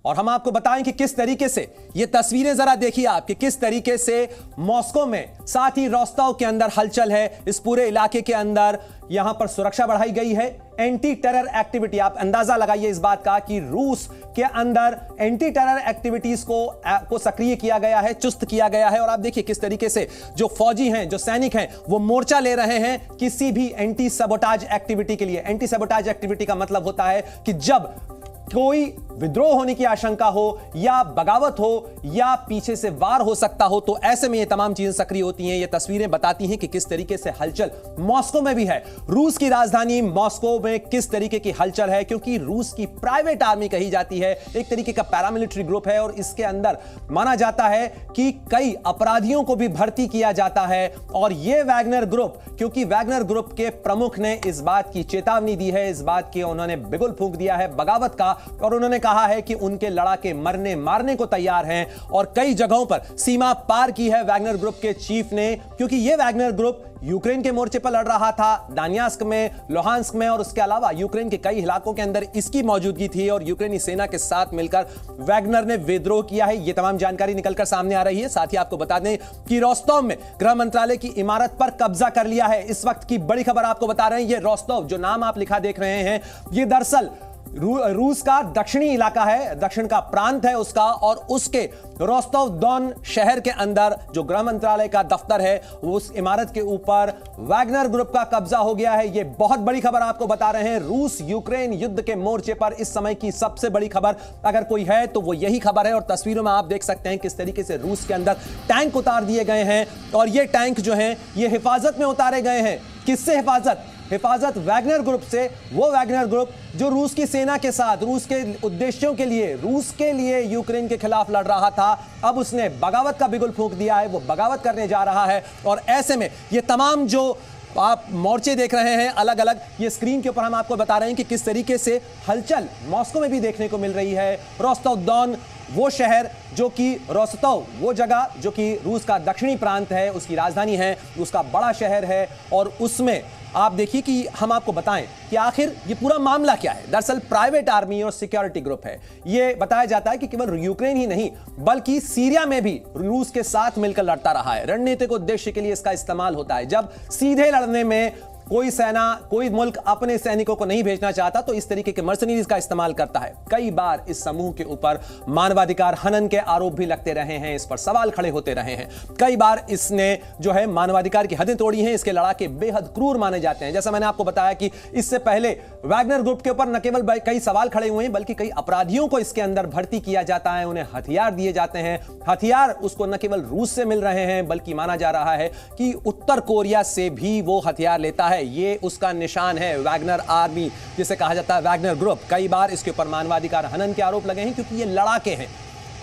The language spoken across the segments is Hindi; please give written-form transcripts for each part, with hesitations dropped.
और हम आपको बताएं कि किस तरीके से ये तस्वीरें जरा देखिए आप कि किस तरीके से मॉस्को में साथ ही रोस्तव के अंदर हलचल है। इस पूरे इलाके के अंदर यहां पर सुरक्षा बढ़ाई गई है। एंटी टेरर एक्टिविटी, आप अंदाजा लगाइए इस बात का कि रूस के अंदर एंटी टेरर एक्टिविटीज को सक्रिय किया गया है, चुस्त किया गया है। और आप देखिए किस तरीके से जो फौजी हैं, जो सैनिक हैं, वो मोर्चा ले रहे हैं किसी भी एंटी सबोटाज एक्टिविटी के लिए। एंटी सबोटाज एक्टिविटी का मतलब होता है कि जब कोई विद्रोह होने की आशंका हो या बगावत हो या पीछे से वार हो सकता हो, तो ऐसे में ये तमाम चीजें सक्रिय होती हैं। ये तस्वीरें बताती हैं कि किस तरीके से हलचल मॉस्को में भी है। रूस की राजधानी मॉस्को में किस तरीके की हलचल है, क्योंकि रूस की प्राइवेट आर्मी कही जाती है, एक तरीके का पैरामिलिट्री ग्रुप है और इसके अंदर माना जाता है कि कई अपराधियों को भी भर्ती किया जाता है। और यह वैगनर ग्रुप, क्योंकि वैगनर ग्रुप के प्रमुख ने इस बात की चेतावनी दी है, इस बात की उन्होंने बिगुल फूंक दिया है बगावत का, और उन्होंने कहा है कि उनके लड़ाके मरने मारने को तैयार हैं। और कई जगहों पर सीमा पार की है वैगनर ग्रुप के चीफ ने, क्योंकि यह वैगनर ग्रुप यूक्रेन के मोर्चे पर लड़ रहा था, दानियास्क में, लोहांस्क में, और उसके अलावा यूक्रेन के कई इलाकों के अंदर इसकी मौजूदगी थी। और यूक्रेनी सेना के साथ मिलकर वैगनर ने विद्रोह किया है। यह तमाम जानकारी निकलकर सामने आ रही है। साथ ही आपको बता दें कि रोस्तव में गृह मंत्रालय की इमारत पर कब्जा कर लिया है। इस वक्त की बड़ी खबर आपको बता रहे हैं। यह रोस्तव, जो नाम आप लिखा देख रहे हैं, यह दरअसल रूस का दक्षिणी इलाका है, दक्षिण का प्रांत है उसका। और उसके रोस्तव दोन शहर के अंदर जो गृह मंत्रालय का दफ्तर है, उस इमारत के ऊपर वैगनर ग्रुप का कब्जा हो गया है। यह बहुत बड़ी खबर आपको बता रहे हैं। रूस यूक्रेन युद्ध के मोर्चे पर इस समय की सबसे बड़ी खबर अगर कोई है तो वो यही खबर है। और तस्वीरों में आप देख सकते हैं किस तरीके से रूस के अंदर टैंक उतार दिए गए हैं। और ये टैंक जो हैं ये हिफाजत में उतारे गए हैं। किससे हिफाजत वैगनर ग्रुप से। वो वैगनर ग्रुप जो रूस की सेना के साथ, रूस के उद्देश्यों के लिए, रूस के लिए यूक्रेन के खिलाफ लड़ रहा था, अब उसने बगावत का बिगुल फूंक दिया है, वो बगावत करने जा रहा है। और ऐसे में ये तमाम जो आप मोर्चे देख रहे हैं अलग अलग, ये स्क्रीन के ऊपर हम आपको बता रहे हैं कि किस तरीके से हलचल मॉस्को में भी देखने को मिल रही है। रोस्तव दोन वो शहर जो कि रोस्तव, वो जगह जो कि रूस का दक्षिणी प्रांत है, उसकी राजधानी है, उसका बड़ा शहर है। और उसमें आप देखिए कि हम आपको बताएं कि आखिर ये पूरा मामला क्या है। दरअसल प्राइवेट आर्मी और सिक्योरिटी ग्रुप है। ये बताया जाता है कि केवल यूक्रेन ही नहीं बल्कि सीरिया में भी रूस के साथ मिलकर लड़ता रहा है। रणनीतिक उद्देश्य के लिए इसका इस्तेमाल होता है। जब सीधे लड़ने में कोई सेना, कोई मुल्क अपने सैनिकों को नहीं भेजना चाहता तो इस तरीके के मर्सनरीज का इस्तेमाल करता है। कई बार इस समूह के ऊपर मानवाधिकार हनन के आरोप भी लगते रहे हैं, इस पर सवाल खड़े होते रहे हैं। कई बार इसने जो है मानवाधिकार की हदें तोड़ी हैं। इसके लड़ाके बेहद क्रूर माने जाते हैं। जैसा मैंने आपको बताया कि इससे पहले वैगनर ग्रुप के ऊपर न केवल कई सवाल खड़े हुए हैं बल्कि कई अपराधियों को इसके अंदर भर्ती किया जाता है, उन्हें हथियार दिए जाते हैं। हथियार उसको न केवल रूस से मिल रहे हैं बल्कि माना जा रहा है कि उत्तर कोरिया से भी वो हथियार लेता है। ये उसका निशान है वैगनर आर्मी, जिसे कहा जाता है वैगनर ग्रुप। कई बार इसके ऊपर मानवाधिकार हनन के आरोप लगे हैं क्योंकि ये लड़ाके हैं,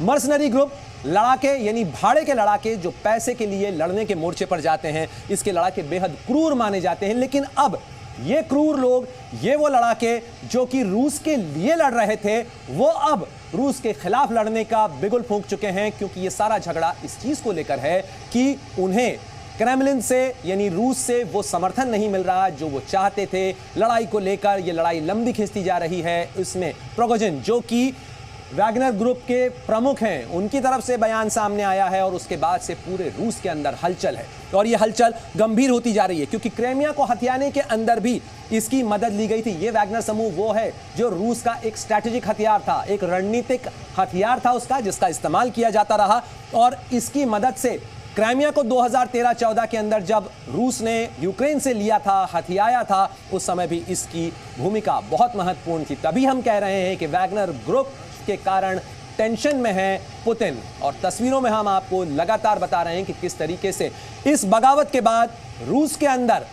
मर्सनरी ग्रुप, लड़ाके यानी भाड़े के लड़ाके जो पैसे के लिए लड़ने के मोर्चे पर जाते हैं। इसके लड़ाके बेहद क्रूर माने जाते हैं। लेकिन अब ये क्रूर लोग, ये वो लड़ाके जो कि रूस के लिए लड़ रहे थे, वो अब रूस के खिलाफ लड़ने का बिगुल फूंक चुके हैं। क्योंकि ये सारा झगड़ा इस चीज को लेकर है कि उन्हें क्रेमलिन से यानी रूस से वो समर्थन नहीं मिल रहा जो वो चाहते थे। लड़ाई को लेकर ये लड़ाई लंबी खिंचती जा रही है। इसमें प्रिगोजिन, जो कि वैगनर ग्रुप के प्रमुख हैं, उनकी तरफ से बयान सामने आया है। और उसके बाद से पूरे रूस के अंदर हलचल है और ये हलचल गंभीर होती जा रही है क्योंकि क्रेमिया को हथियाने के अंदर भी इसकी मदद ली गई थी। ये वैगनर समूह वो है जो रूस का एक स्ट्रैटेजिक हथियार था, एक रणनीतिक हथियार था उसका, जिसका इस्तेमाल किया जाता रहा। और इसकी मदद से क्राइमिया को 2013-14 के अंदर जब रूस ने यूक्रेन से लिया था, हथियाया था, उस समय भी इसकी भूमिका बहुत महत्वपूर्ण थी। तभी हम कह रहे हैं कि वैगनर ग्रुप के कारण टेंशन में है पुतिन। और तस्वीरों में हम आपको लगातार बता रहे हैं कि किस तरीके से इस बगावत के बाद रूस के अंदर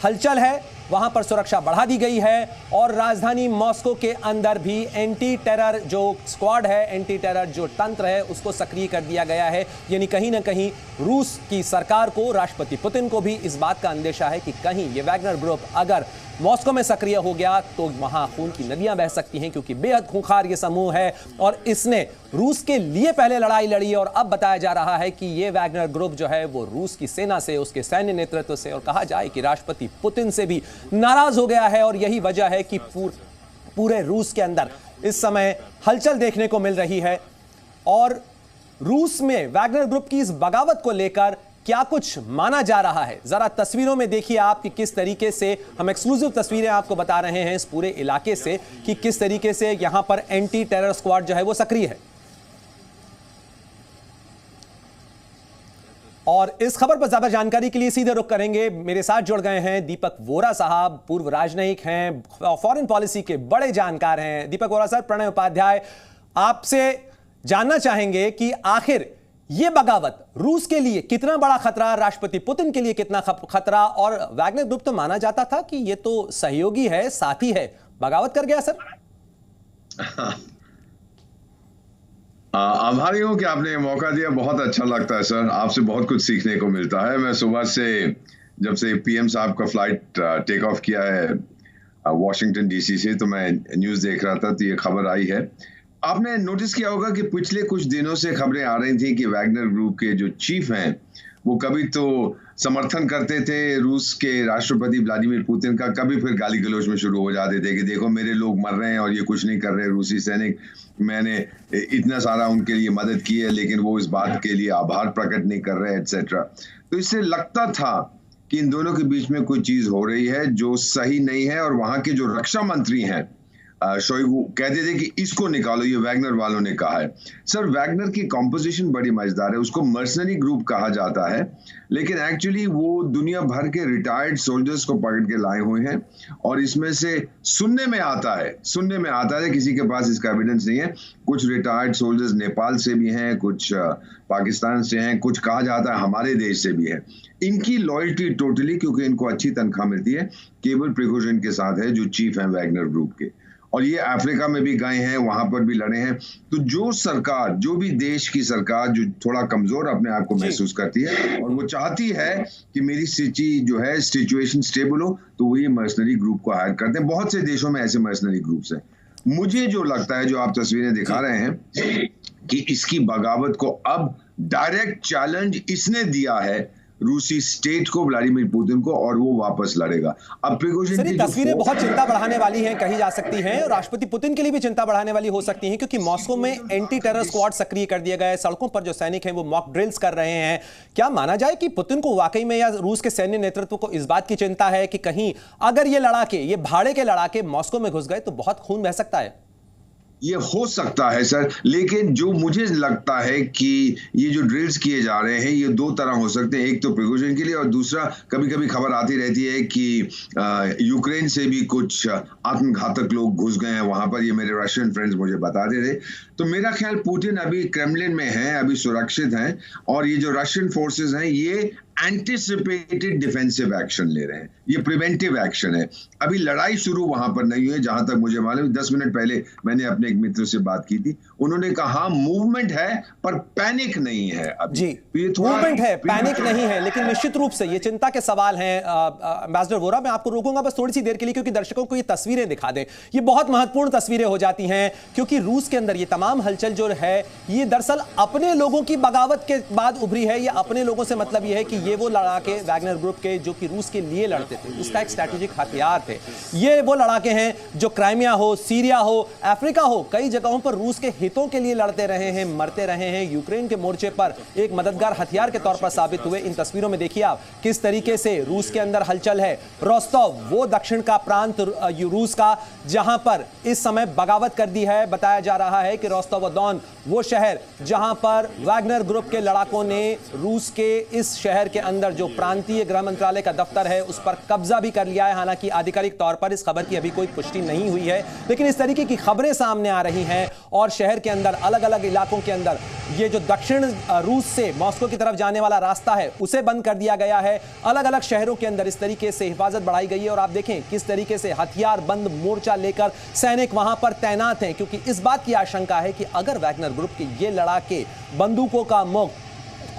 हलचल है, वहां पर सुरक्षा बढ़ा दी गई है। और राजधानी मॉस्को के अंदर भी एंटी टेरर जो स्क्वाड है, एंटी टेरर जो तंत्र है, उसको सक्रिय कर दिया गया है। यानी कहीं ना कहीं रूस की सरकार को, राष्ट्रपति पुतिन को भी इस बात का अंदेशा है कि कहीं ये वैगनर ग्रुप अगर मॉस्को में सक्रिय हो गया तो वहां खून की नदियां बह सकती हैं, क्योंकि बेहद खूंखार ये समूह है और इसने रूस के लिए पहले लड़ाई लड़ी। और अब बताया जा रहा है कि ये वैगनर ग्रुप जो है वो रूस की सेना से, उसके सैन्य नेतृत्व से, और कहा जाए कि राष्ट्रपति पुतिन से भी नाराज हो गया है। और यही वजह है कि पूरे रूस के अंदर इस समय हलचल देखने को मिल रही है। और रूस में वैगनर ग्रुप की इस बगावत को लेकर क्या कुछ माना जा रहा है, जरा तस्वीरों में देखिए आप कि किस तरीके से हम एक्सक्लूसिव तस्वीरें आपको बता रहे हैं इस पूरे इलाके से कि किस तरीके से यहां पर एंटी टेरर स्क्वाड जो है वो सक्रिय है। और इस खबर पर ज्यादा जानकारी के लिए सीधे रुख करेंगे, मेरे साथ जुड़ गए हैं दीपक वोरा साहब, पूर्व राजनयिक हैं, फॉरेन पॉलिसी के बड़े जानकार हैं। दीपक वोरा साहब, प्रणय उपाध्याय, आपसे जानना चाहेंगे कि आखिर ये बगावत रूस के लिए कितना बड़ा खतरा, राष्ट्रपति पुतिन के लिए कितना खतरा, और वैगनर ग्रुप तो माना जाता था कि ये तो सहयोगी है, साथी है, बगावत कर गया सर। आभारी हूं कि आपने ये मौका दिया, बहुत अच्छा लगता है सर, आपसे बहुत कुछ सीखने को मिलता है। मैं सुबह से जब से पीएम साहब का फ्लाइट टेक ऑफ किया है वॉशिंगटन डीसी से, तो मैं न्यूज देख रहा था तो ये खबर आई है। आपने नोटिस किया होगा कि पिछले कुछ दिनों से खबरें आ रही थी कि वैगनर ग्रुप के जो चीफ हैं वो कभी तो समर्थन करते थे रूस के राष्ट्रपति व्लादिमीर पुतिन का, कभी फिर गाली गलौज में शुरू हो जाते थे कि देखो मेरे लोग मर रहे हैं और ये कुछ नहीं कर रहे रूसी सैनिक, मैंने इतना सारा उनके लिए मदद की है लेकिन वो इस बात के लिए आभार प्रकट नहीं कर रहे एटसेट्रा। तो इससे लगता था कि इन दोनों के बीच में कोई चीज हो रही है जो सही नहीं है। और वहां के जो रक्षा मंत्री हैं शोइगु कहते थे कि इसको निकालो, ये वैगनर वालों ने कहा है। सर, वैगनर की कॉम्पोजिशन बड़ी मजेदार है, उसको मर्सनरी ग्रुप कहा जाता है, लेकिन एक्चुअली वो दुनिया भर के रिटायर्ड सोल्जर्स को पकड़ के लाए हुए हैं। और इसमें से सुनने में आता है, किसी के पास इसका एविडेंस नहीं है, कुछ रिटायर्ड सोल्जर्स नेपाल से भी हैं, कुछ पाकिस्तान से हैं, कुछ कहा जाता है हमारे देश से भी है। इनकी लॉयल्टी टोटली, क्योंकि इनको अच्छी तनख्वाह मिलती है, केवल प्रिगोजिन के साथ है जो चीफ है वैगनर ग्रुप के। और ये अफ्रीका में भी गए हैं, वहां पर भी लड़े हैं। तो जो सरकार, जो भी देश की सरकार जो थोड़ा कमजोर अपने आप को महसूस करती है और वो चाहती है कि मेरी सिटी जो है सिचुएशन स्टेबल हो, तो वो ये मर्सनरी ग्रुप को हायर करते हैं। बहुत से देशों में ऐसे मर्सनरी ग्रुप्स हैं। मुझे जो लगता है, जो आप तस्वीरें दिखा रहे हैं, कि इसकी बगावत को अब डायरेक्ट चैलेंज इसने दिया है रूसी स्टेट को, व्लादिमीर पुतिन को, और वो वापस लड़ेगा। अब प्रिगोजिन की तस्वीरें बहुत चिंता बढ़ाने वाली हैं, कही जा सकती हैं, और राष्ट्रपति पुतिन के लिए भी चिंता बढ़ाने वाली हो सकती हैं, क्योंकि मॉस्को में एंटी टेरर स्क्वाड सक्रिय कर दिया गया है। सड़कों पर जो सैनिक हैं वो मॉक ड्रिल्स कर रहे हैं। क्या माना जाए कि पुतिन को वाकई में या रूस के सैन्य नेतृत्व को इस बात की चिंता है कि कहीं अगर ये लड़ाके, ये भाड़े के लड़ाके मॉस्को में घुस गए तो बहुत खून बह सकता है? ये हो सकता है सर, लेकिन जो मुझे लगता है कि ये जो ड्रिल्स किए जा रहे हैं ये दो तरह हो सकते हैं। एक तो प्रिगोजिन के लिए, और दूसरा कभी कभी खबर आती रहती है कि यूक्रेन से भी कुछ आत्मघातक लोग घुस गए हैं वहां पर। ये मेरे रशियन फ्रेंड्स मुझे बताते थे। तो मेरा ख्याल पुतिन अभी क्रेमलिन में है, अभी सुरक्षित हैं, और ये जो रशियन फोर्सेस हैं ये एंटिसिपेटेड डिफेंसिव एक्शन ले रहे हैं, ये प्रिवेंटिव एक्शन है। अभी लड़ाई शुरू वहां पर नहीं हुई, जहां तक मुझे मालूम। 10 मिनट पहले मैंने अपने एक मित्र से बात की थी, उन्होंने कहा मूवमेंट है पर पैनिक नहीं है अभी। जी, मूवमेंट है, पैनिक नहीं है, लेकिन निश्चित रूप से ये चिंता के सवाल हैं। एम्बेसडर वोरा, मैं आपको रोकूंगा बस थोड़ी सी देर के लिए, क्योंकि दर्शकों को ये तस्वीरें दिखा दें। ये बहुत महत्वपूर्ण तस्वीरें हो जाती हैं, क्योंकि रूस के अंदर ये तमाम हलचल जो है ये दरअसल अपने लोगों की बगावत के बाद उभरी है। ये अपने लोगों से मतलब ये है कि ये वो लड़ाके वैगनर ग्रुप के जो कि रूस के लिए लड़ते थे, उसका एक स्ट्रैटेजिक हथियार थे। ये वो लड़ाके हैं जो क्राइमिया हो, सीरिया हो, अफ्रीका हो, कई जगहों पर रूस के हितों के लिए लड़ते रहे हैं, मरते रहे हैं। यूक्रेन के मोर्चे पर एक मददगार हथियार के तौर पर साबित हुए। इन तस्वीरों में देखिए आप किस तरीके से रूस के अंदर हलचल है। रोस्टोव, वो दक्षिण का प्रांत रूस का, जहां पर इस समय बगावत कर दी है। बताया जा रहा है कि रोस्टोव-ऑन, वो शहर जहां पर वैगनर ग्रुप के लड़ाकों ने रूस के इस शहर के अंदर जो प्रांतीय गृह मंत्रालय का दफ्तर है उस पर कब्जा भी कर लिया है। हालांकि आधिकारिक तौर पर इस खबर की अभी कोई पुष्टि नहीं हुई है, लेकिन इस तरीके की खबरें सामने आ रही हैं। और शहर के अंदर अलग अलग इलाकों के अंदर ये जो दक्षिण रूस से मॉस्को की तरफ जाने वाला रास्ता है उसे बंद कर दिया गया है। अलग अलग शहरों के अंदर इस तरीके से हिफाजत बढ़ाई गई है। और आप देखें किस तरीके से हथियार बंद मोर्चा लेकर सैनिक वहां पर तैनात हैं, क्योंकि इस बात की आशंका है कि अगर वैगनर ग्रुप के ये लड़ाके बंदूकों का मुख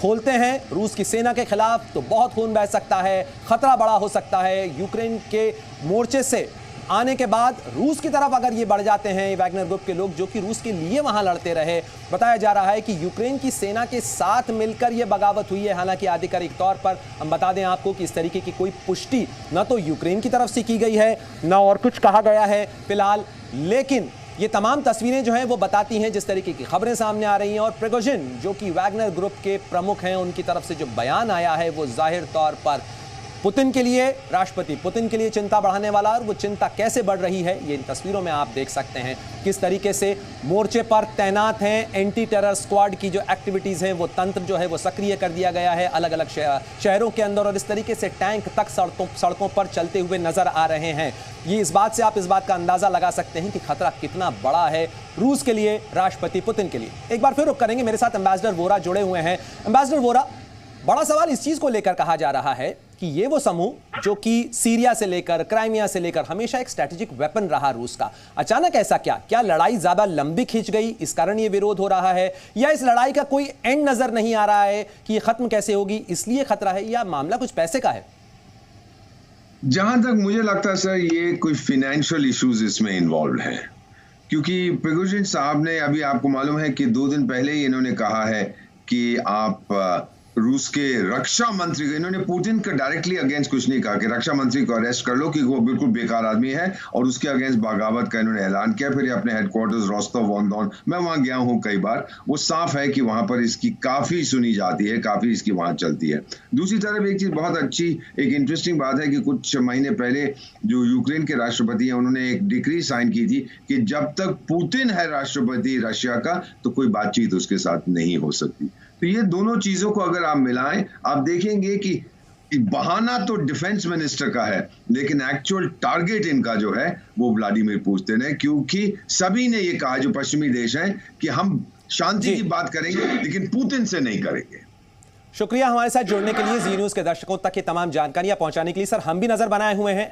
खोलते हैं रूस की सेना के खिलाफ तो बहुत खून बह सकता है, खतरा बड़ा हो सकता है। यूक्रेन के मोर्चे से आने के बाद रूस की तरफ अगर ये बढ़ जाते हैं वैगनर ग्रुप के लोग, जो कि रूस के लिए वहां लड़ते रहे, बताया जा रहा है कि यूक्रेन की सेना के साथ मिलकर यह बगावत हुई है। हालांकि आधिकारिक तौर पर हम बता दें आपको कि इस तरीके की कोई पुष्टि न तो यूक्रेन की तरफ से की गई है, न और कुछ कहा गया है फिलहाल, लेकिन ये तमाम तस्वीरें जो हैं वो बताती हैं जिस तरीके की खबरें सामने आ रही हैं, और प्रिगोजिन जो कि वैगनर ग्रुप के प्रमुख हैं, उनकी तरफ से जो बयान आया है वो जाहिर तौर पर पुतिन के लिए, राष्ट्रपति पुतिन के लिए चिंता बढ़ाने वाला, और वो चिंता कैसे बढ़ रही है ये इन तस्वीरों में आप देख सकते हैं। किस तरीके से मोर्चे पर तैनात हैं एंटी टेरर स्क्वाड की जो एक्टिविटीज़ हैं, वो तंत्र जो है वो सक्रिय कर दिया गया है अलग अलग शहरों के अंदर, और इस तरीके से टैंक तक सड़कों पर चलते हुए नजर आ रहे हैं। ये इस बात से आप इस बात का अंदाजा लगा सकते हैं कि खतरा कितना बड़ा है रूस के लिए, राष्ट्रपति पुतिन के लिए। एक बार फिर रुक करेंगे, मेरे साथ एम्बेसडर वोरा जुड़े हुए हैं। एम्बेसडर वोरा, बड़ा सवाल इस चीज को लेकर कहा जा रहा है कि ये वो समूह जो कि सीरिया से लेकर क्राइमिया से लेकर हमेशा एक स्ट्रेटेजिक वेपन रहा रूस का, अचानक ऐसा क्या लड़ाई ज्यादा लंबी खिंच गई, इस कारण ये विरोध हो रहा है, या इस लड़ाई का कोई एंड नजर नहीं आ रहा है कि ये खत्म कैसे होगी इसलिए खतरा है, या मामला कुछ पैसे का है? जहां तक मुझे लगता है सर, ये कोई फाइनेंशियल इश्यूज इसमें इन्वॉल्व हैं, क्योंकि प्रिगोजिन साहब ने, अभी आपको मालूम है कि 2 दिन पहले ही इन्होंने कहा है कि आप रूस के रक्षा मंत्री, इन्होंने पुतिन का डायरेक्टली अगेंस्ट कुछ नहीं कहा कि रक्षा मंत्री को अरेस्ट कर लो कि वो बिल्कुल बेकार आदमी है, और उसके अगेंस्ट बगावत का इन्होंने ऐलान किया। फिर अपने हेडक्वार्टर्स रोस्टोव ऑन डॉन, मैं वहां गया हूं कई बार, वो साफ है कि वहां पर इसकी काफी सुनी जाती है, काफी इसकी वहां चलती है। दूसरी तरफ एक चीज बहुत अच्छी, एक इंटरेस्टिंग बात है कि कुछ महीने पहले जो यूक्रेन के राष्ट्रपति हैं, उन्होंने एक डिक्री साइन की थी कि जब तक पुतिन है राष्ट्रपति रशिया का, तो कोई बातचीत उसके साथ नहीं हो सकती। तो ये दोनों चीजों को अगर आप मिलाएं, आप देखेंगे कि बहाना तो डिफेंस मिनिस्टर का है, लेकिन एक्चुअल टारगेट इनका जो है वो व्लादिमीर पुतिन है, क्योंकि सभी ने ये कहा, जो पश्चिमी देश हैं, कि हम शांति की बात करेंगे लेकिन पुतिन से नहीं करेंगे। शुक्रिया हमारे साथ जुड़ने के लिए, जी न्यूज के दर्शकों तक ये तमाम जानकारियां पहुंचाने के लिए। सर, हम भी नजर बनाए हुए हैं।